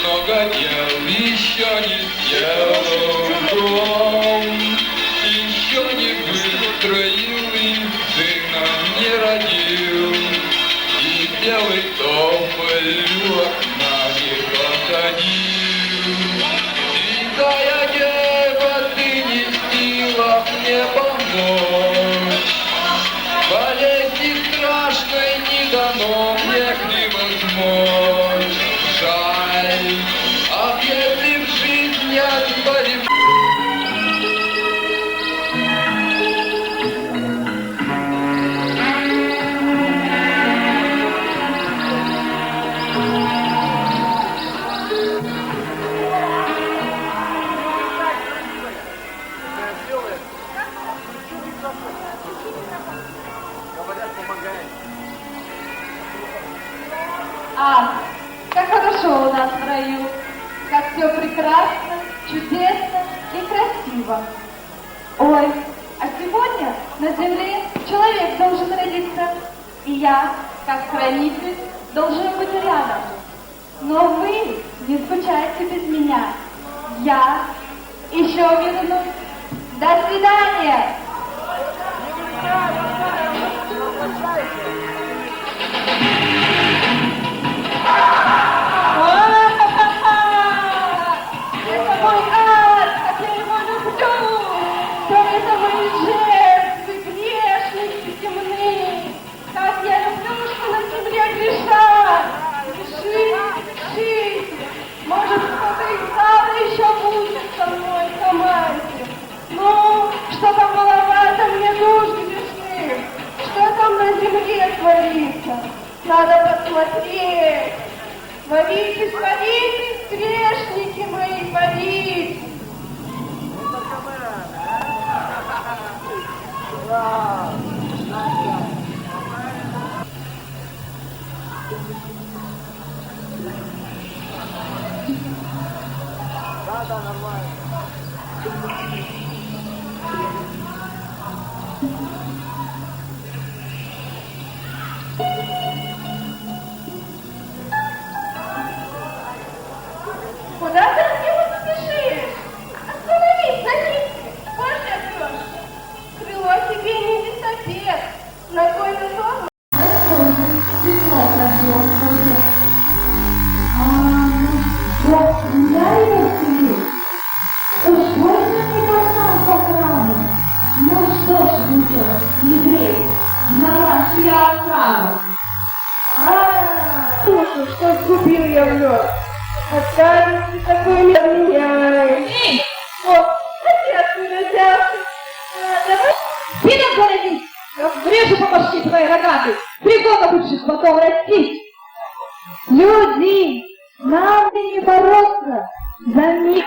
много дел еще не сделал дом, еще не выстроил и сына не родил, и белый тополь у окна не посадил. Святая дева, ты не в силах мне помочь, болезни страшной не дано мне превозмочь. Жаль, а если в жизни отборем. Ах, как хорошо у нас в раю, как все прекрасно, чудесно и красиво. Ой, а сегодня на земле человек должен родиться, и я, как хранитель, должен быть рядом. Но вы не скучайте без меня. Я еще вернусь. До свидания! Это мой ад, как я его люблю! Все это мои жертвы, грешники темные! Как я люблю, что на земле грешат! Грешите! Может, кто-то из ада еще будет со мной в команде! Ну, что там маловато мне душ грешных? Что там на земле творится? Надо посмотреть! Молитесь, молитесь, грешники мои, молитесь! Да, нормально. Куда ты от него спешишь? Остановись, садись! Боже, Алёша, крыло тебе не висопед, ногой на сон. Что купил я в лед? Оставим такой меняй. Вот, отец меня взялся. Давай. Видно, говорит, врежу по башке твоей рогатой. 3 года будешь потом расти. Люди, нам не бороться за мир.